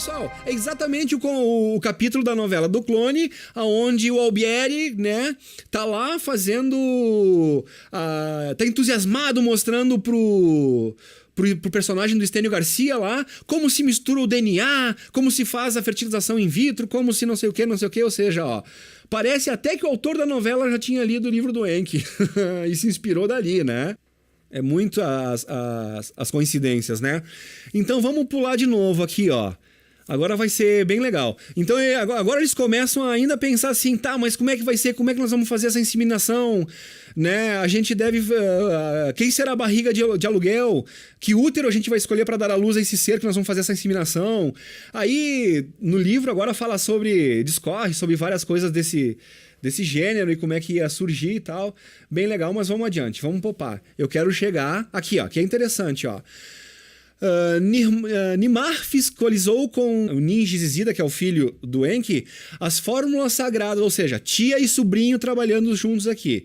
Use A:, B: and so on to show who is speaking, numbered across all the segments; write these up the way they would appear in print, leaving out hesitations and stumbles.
A: pessoal, é exatamente o capítulo da novela do Clone, onde o Albieri, né, tá lá fazendo... tá entusiasmado, mostrando pro personagem do Estênio Garcia lá, como se mistura o DNA, como se faz a fertilização in vitro, como se não sei o que, ou seja, ó, parece até que o autor da novela já tinha lido o livro do Enki e se inspirou dali, né? É muito as coincidências, né? Então vamos pular de novo aqui, ó. Agora vai ser bem legal. Então agora eles começam a ainda pensar assim, tá, mas como é que vai ser? Como é que nós vamos fazer essa inseminação? Né? A gente deve... quem será a barriga de aluguel? Que útero a gente vai escolher para dar à luz a esse ser que nós vamos fazer essa inseminação? Aí, no livro agora fala discorre sobre várias coisas desse gênero e como é que ia surgir e tal. Bem legal, mas vamos adiante, vamos poupar. Eu quero chegar aqui, ó, que é interessante, ó. Nimar fiscalizou com o Ninja Zizida, que é o filho do Enki, as fórmulas sagradas, ou seja, tia e sobrinho trabalhando juntos aqui.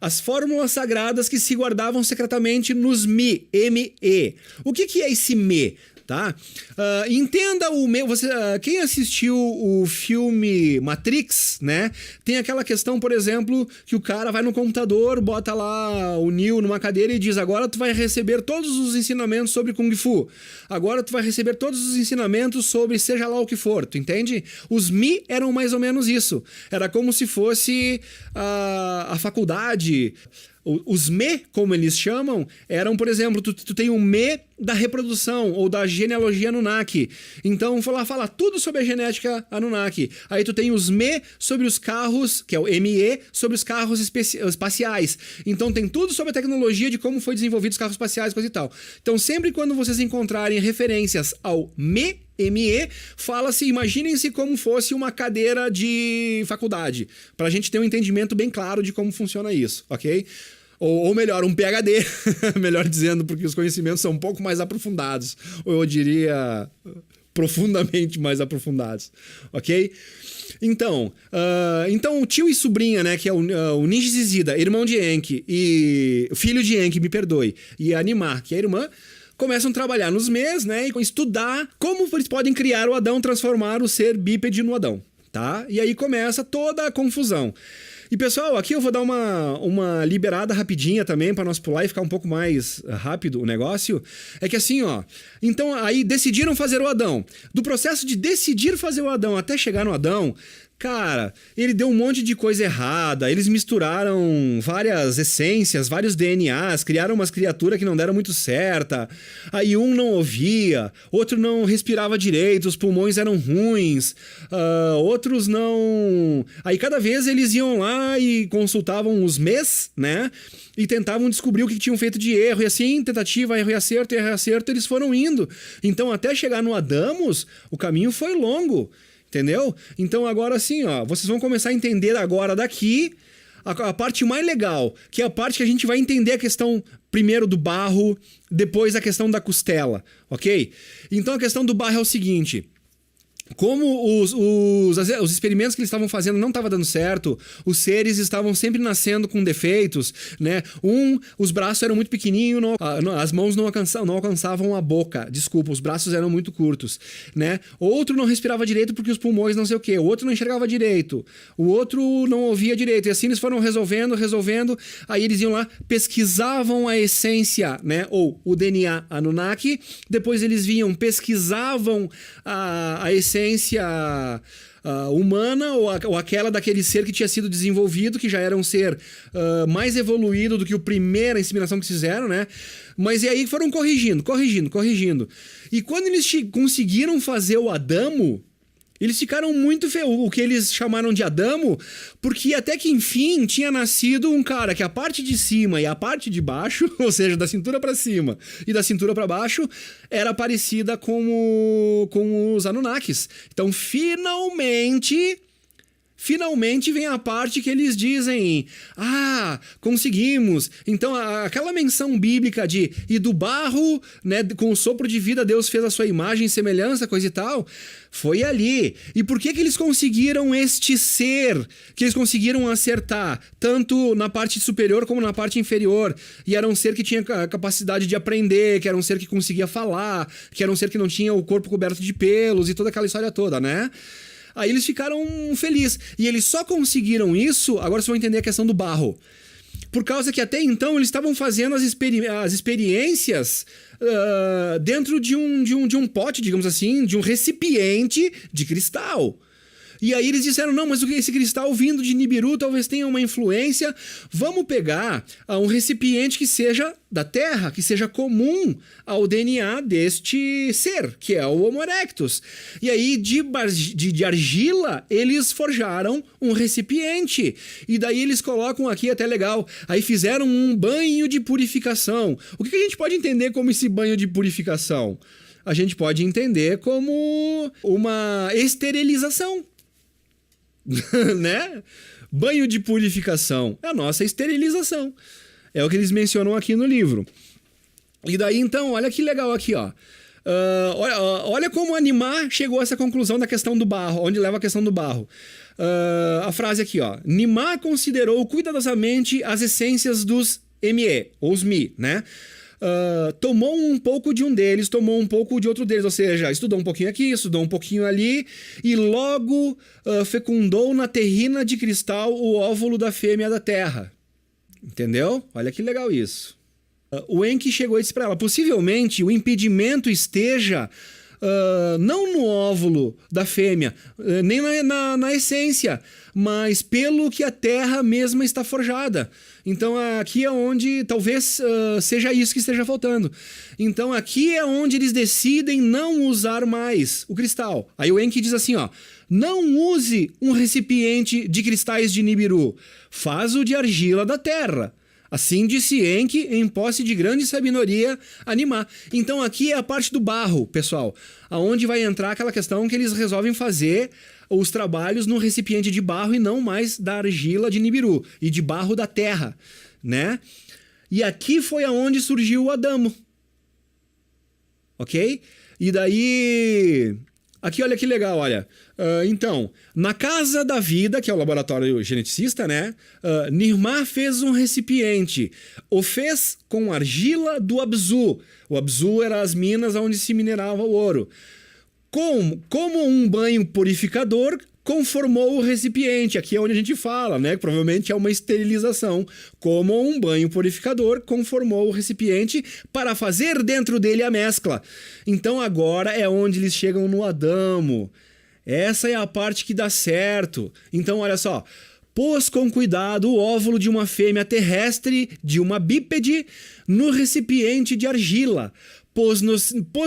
A: As fórmulas sagradas que se guardavam secretamente nos M-E. O que é esse Me? Tá? Entenda o meu. Quem assistiu o filme Matrix, né? Tem aquela questão, por exemplo, que o cara vai no computador, bota lá o Neo numa cadeira e diz: agora tu vai receber todos os ensinamentos sobre Kung Fu. Agora tu vai receber todos os ensinamentos sobre seja lá o que for, tu entende? Os Mi eram mais ou menos isso. Era como se fosse a faculdade. Os Me, como eles chamam, eram, por exemplo, tu tem o Me da reprodução ou da genealogia Anunnaki. Então, fala tudo sobre a genética Anunnaki. Aí tu tem os Me sobre os carros, que é o ME, sobre os carros espaciais. Então tem tudo sobre a tecnologia de como foi desenvolvido os carros espaciais, coisa e tal. Então sempre quando vocês encontrarem referências ao ME, fala-se, imaginem-se como fosse uma cadeira de faculdade, pra gente ter um entendimento bem claro de como funciona isso, ok? Ou melhor, um PhD, melhor dizendo, porque os conhecimentos são um pouco mais aprofundados, ou eu diria profundamente mais aprofundados, ok? Então o tio e sobrinha, né, que é o Ninja Zizida, irmão de Enki, e filho de Enki, me perdoe, e a Nimar, que é a irmã, começam a trabalhar nos MEs, né, e estudar como eles podem criar o Adão, transformar o ser bípede no Adão, tá? E aí começa toda a confusão. E pessoal, aqui eu vou dar uma liberada rapidinha também para nós pular e ficar um pouco mais rápido o negócio. É que assim, ó, então aí decidiram fazer o Adão. Do processo de decidir fazer o Adão até chegar no Adão, cara, ele deu um monte de coisa errada, eles misturaram várias essências, vários DNAs, criaram umas criaturas que não deram muito certa, aí um não ouvia, outro não respirava direito, os pulmões eram ruins, outros não... Aí cada vez eles iam lá e consultavam os MEs, né? E tentavam descobrir o que tinham feito de erro, e assim, tentativa, erro e acerto, eles foram indo. Então até chegar no Adamos, o caminho foi longo. Entendeu? Então agora sim, ó, vocês vão começar a entender agora daqui a parte mais legal, que é a parte que a gente vai entender a questão primeiro do barro, depois a questão da costela, ok? Então a questão do barro é o seguinte... Como os experimentos que eles estavam fazendo não estavam dando certo, os seres estavam sempre nascendo com defeitos, né? Os braços eram muito pequenininhos, as mãos não alcançavam a boca. Desculpa, os braços eram muito curtos, né? Outro não respirava direito porque os pulmões não sei o quê. O outro não enxergava direito. O outro não ouvia direito. E assim eles foram resolvendo. Aí eles iam lá, pesquisavam a essência, né? Ou o DNA Anunnaki. Depois eles vinham, pesquisavam a essência humana ou aquela daquele ser que tinha sido desenvolvido, que já era um ser mais evoluído do que a primeira inseminação que fizeram, né? Mas e aí foram corrigindo. E quando eles conseguiram fazer o Adamo, eles ficaram muito o que eles chamaram de Adamo, porque até que enfim tinha nascido um cara que a parte de cima e a parte de baixo, ou seja, da cintura para cima e da cintura para baixo, era parecida com os Anunnakis. Então, finalmente, finalmente vem a parte que eles dizem: conseguimos. Então, aquela menção bíblica de e do barro, né, com o sopro de vida, Deus fez a sua imagem e semelhança, coisa e tal, foi ali. E por que eles conseguiram este ser, que eles conseguiram acertar, tanto na parte superior como na parte inferior? E era um ser que tinha a capacidade de aprender, que era um ser que conseguia falar, que era um ser que não tinha o corpo coberto de pelos e toda aquela história toda, né? Aí eles ficaram felizes. E eles só conseguiram isso, agora vocês vão entender a questão do barro. Por causa que até então eles estavam fazendo as experiências dentro de um pote, digamos assim, de um recipiente de cristal. E aí eles disseram: não, mas esse cristal vindo de Nibiru talvez tenha uma influência. Vamos pegar um recipiente que seja da Terra, que seja comum ao DNA deste ser, que é o Homo erectus. E aí de argila eles forjaram um recipiente. E daí eles colocam aqui, até legal, aí fizeram um banho de purificação. O que a gente pode entender como esse banho de purificação? A gente pode entender como uma esterilização. Né? Banho de purificação é a nossa esterilização. É o que eles mencionam aqui no livro. E daí, então, olha que legal aqui, ó. Olha como Nimar chegou a essa conclusão da questão do barro, onde leva a questão do barro. A frase aqui, ó. Nimar considerou cuidadosamente as essências dos ME, ou os Mi, né? Tomou um pouco de um deles, tomou um pouco de outro deles, ou seja, estudou um pouquinho aqui, estudou um pouquinho ali, e logo fecundou na terrina de cristal o óvulo da fêmea da terra. Entendeu? Olha que legal isso. O Enki chegou e disse para ela: possivelmente o impedimento esteja não no óvulo da fêmea, nem na essência, mas pelo que a terra mesma está forjada. Então aqui é onde talvez seja isso que esteja faltando. Então aqui é onde eles decidem não usar mais o cristal. Aí o Enki diz assim, ó: não use um recipiente de cristais de Nibiru, faz-o de argila da terra. Assim disse Enki, em posse de grande sabedoria, Nimar. Então aqui é a parte do barro, pessoal, aonde vai entrar aquela questão que eles resolvem fazer os trabalhos num recipiente de barro e não mais da argila de Nibiru e de barro da terra, né? E aqui foi aonde surgiu o Adamo. Ok? E daí... Aqui, olha que legal, olha. Então, na Casa da Vida, que é o laboratório geneticista, né? Nimar fez um recipiente. O fez com argila do Abzu. O Abzu era as minas onde se minerava o ouro. Como um banho purificador, conformou o recipiente. Aqui é onde a gente fala, né? Provavelmente é uma esterilização. Como um banho purificador, conformou o recipiente para fazer dentro dele a mescla. Então agora é onde eles chegam no Adamo. Essa é a parte que dá certo. Então olha só. Pôs com cuidado o óvulo de uma fêmea terrestre, de uma bípede, no recipiente de argila. Pôs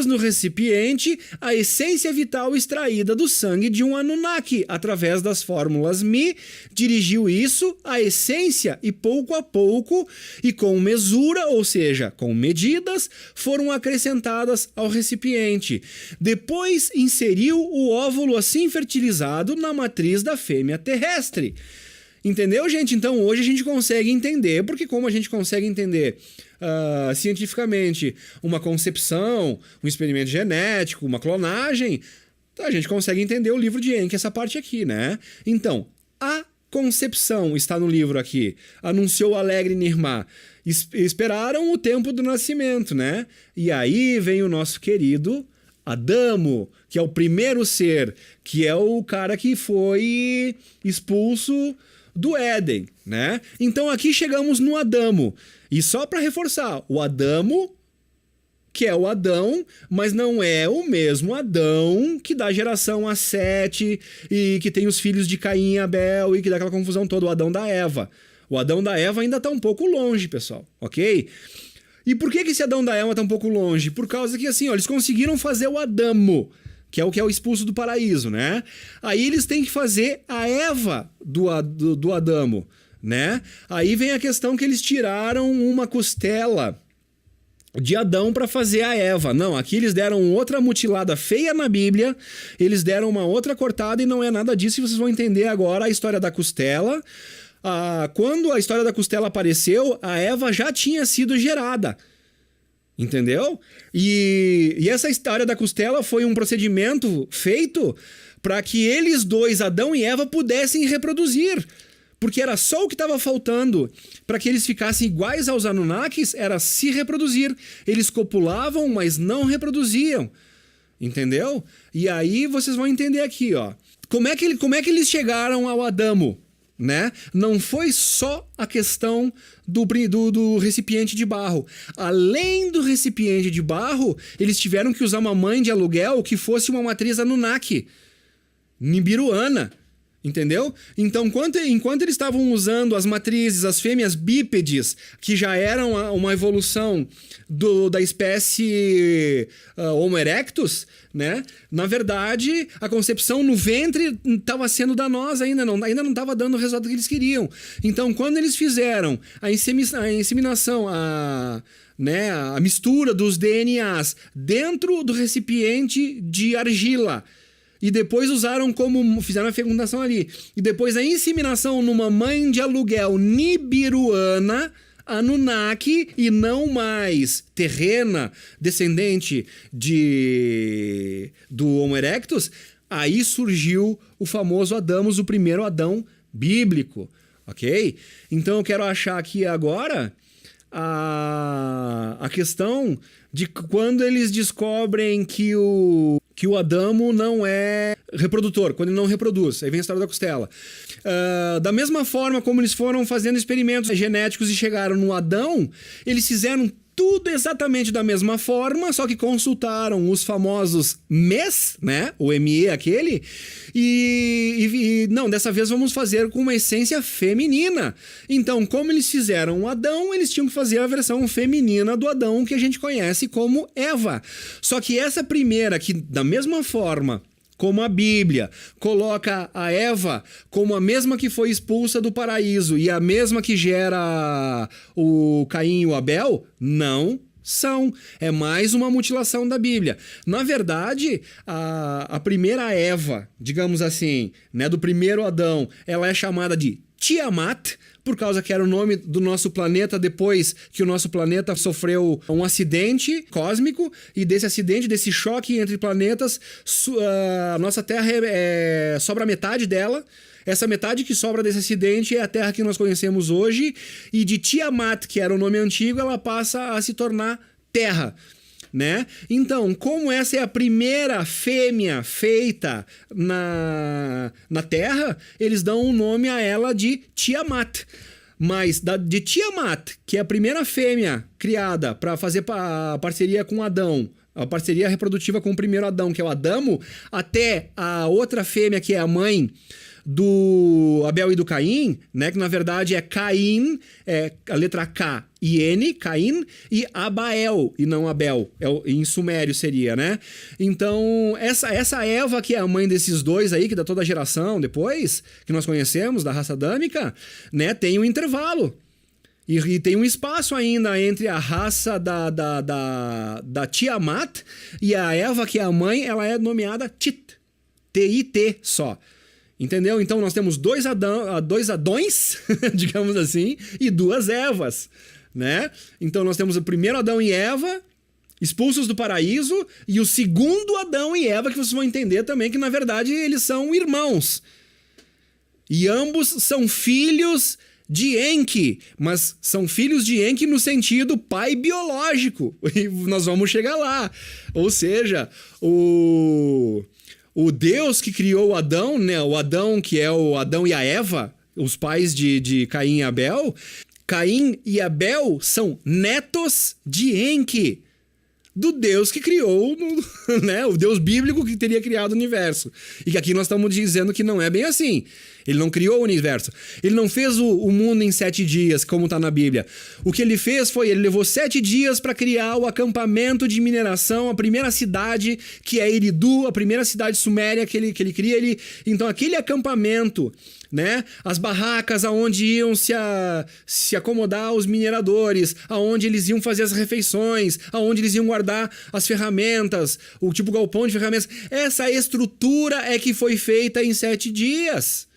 A: no recipiente a essência vital extraída do sangue de um Anunnaki, através das fórmulas Mi, dirigiu isso à essência e pouco a pouco, e com mesura, ou seja, com medidas, foram acrescentadas ao recipiente. Depois inseriu o óvulo assim fertilizado na matriz da fêmea terrestre. Entendeu, gente? Então hoje a gente consegue entender, porque como a gente consegue entender cientificamente uma concepção, um experimento genético, uma clonagem, a gente consegue entender o livro de Enki, essa parte aqui, né? Então, a concepção está no livro aqui. Anunciou alegre Nimar. Esperaram o tempo do nascimento, né? E aí vem o nosso querido Adamo, que é o primeiro ser, que é o cara que foi expulso do Éden, né? Então aqui chegamos no Adamo. E só para reforçar, o Adamo, que é o Adão, mas não é o mesmo Adão que dá geração a Sete e que tem os filhos de Caim e Abel e que dá aquela confusão toda, o Adão da Eva. O Adão da Eva ainda está um pouco longe, pessoal, ok? E por que esse Adão da Eva está um pouco longe? Por causa que assim, ó, eles conseguiram fazer o Adamo, que é o expulso do paraíso, né? Aí eles têm que fazer a Eva do Adamo, né? Aí vem a questão que eles tiraram uma costela de Adão para fazer a Eva. Não, aqui eles deram outra mutilada feia na Bíblia, eles deram uma outra cortada e não é nada disso, e vocês vão entender agora a história da costela. Quando a história da costela apareceu, a Eva já tinha sido gerada. Entendeu? E essa história da costela foi um procedimento feito para que eles dois, Adão e Eva, pudessem reproduzir. Porque era só o que estava faltando para que eles ficassem iguais aos Anunnakis, era se reproduzir. Eles copulavam, mas não reproduziam. Entendeu? E aí vocês vão entender aqui, ó. Como é que eles chegaram ao Adamo? Né? Não foi só a questão do recipiente de barro. Além do recipiente de barro, eles tiveram que usar uma mãe de aluguel que fosse uma matriz Anunnaki, nibiruana. Entendeu? Então, enquanto eles estavam usando as matrizes, as fêmeas bípedes, que já eram uma evolução da espécie Homo erectus, né? Na verdade, a concepção no ventre estava sendo danosa ainda não estava dando o resultado que eles queriam. Então, quando eles fizeram a inseminação, a mistura dos DNAs dentro do recipiente de argila, e depois fizeram a fecundação ali. E depois a inseminação numa mãe de aluguel nibiruana, Anunnaki, e não mais terrena, descendente do Homo erectus, aí surgiu o famoso Adamos, o primeiro Adão bíblico. Ok? Então eu quero achar aqui agora a questão de quando eles descobrem que o Adamo não é reprodutor, quando ele não reproduz. Aí vem a história da costela. Da mesma forma como eles foram fazendo experimentos genéticos e chegaram no Adão, eles fizeram tudo exatamente da mesma forma, só que consultaram os famosos MES, né? O ME aquele, e não, dessa vez vamos fazer com uma essência feminina. Então, como eles fizeram o Adão, eles tinham que fazer a versão feminina do Adão, que a gente conhece como Eva. Só que essa primeira, que da mesma forma como a Bíblia coloca a Eva como a mesma que foi expulsa do paraíso e a mesma que gera o Caim e o Abel, não são. É mais uma mutilação da Bíblia. Na verdade, a primeira Eva, digamos assim, né, do primeiro Adão, ela é chamada de Tiamat, por causa que era o nome do nosso planeta depois que o nosso planeta sofreu um acidente cósmico, e desse acidente, desse choque entre planetas, a nossa Terra sobra metade dela. Essa metade que sobra desse acidente é a Terra que nós conhecemos hoje, e de Tiamat, que era o nome antigo, ela passa a se tornar Terra. Né? Então, como essa é a primeira fêmea feita na Terra, eles dão o nome a ela de Tiamat. Mas de Tiamat, que é a primeira fêmea criada para fazer a parceria com Adão, a parceria reprodutiva com o primeiro Adão, que é o Adamo, até a outra fêmea, que é a mãe do Abel e do Caim, né, que na verdade é Caim, a letra K e N, Caim, e Abael, e não Abel, em sumério seria, né? Então, essa Eva, que é a mãe desses dois aí, que dá toda a geração depois, que nós conhecemos, da raça adâmica, né, tem um intervalo. E tem um espaço ainda entre a raça da Tiamat e a Eva, que é a mãe, ela é nomeada Tit, T-I-T só. Entendeu? Então nós temos dois Adões, digamos assim, e duas Evas, né? Então nós temos o primeiro Adão e Eva expulsos do paraíso, e o segundo Adão e Eva, que vocês vão entender também que na verdade eles são irmãos. E ambos são filhos de Enki, mas são filhos de Enki no sentido pai biológico. E nós vamos chegar lá. Ou seja, o Deus que criou o Adão, né? O Adão, que é o Adão e a Eva, os pais de Caim e Abel. Caim e Abel são netos de Enki, do Deus que criou, né? O Deus bíblico que teria criado o universo. E que aqui nós estamos dizendo que não é bem assim. Ele não criou o universo. Ele não fez o mundo em 7 dias, como está na Bíblia. O que ele fez foi, ele levou 7 dias para criar o acampamento de mineração, a primeira cidade, que é Eridu, a primeira cidade suméria que ele cria. Então, aquele acampamento, né? As barracas aonde iam se acomodar os mineradores, aonde eles iam fazer as refeições, aonde eles iam guardar as ferramentas, o tipo galpão de ferramentas. Essa estrutura é que foi feita em 7 dias.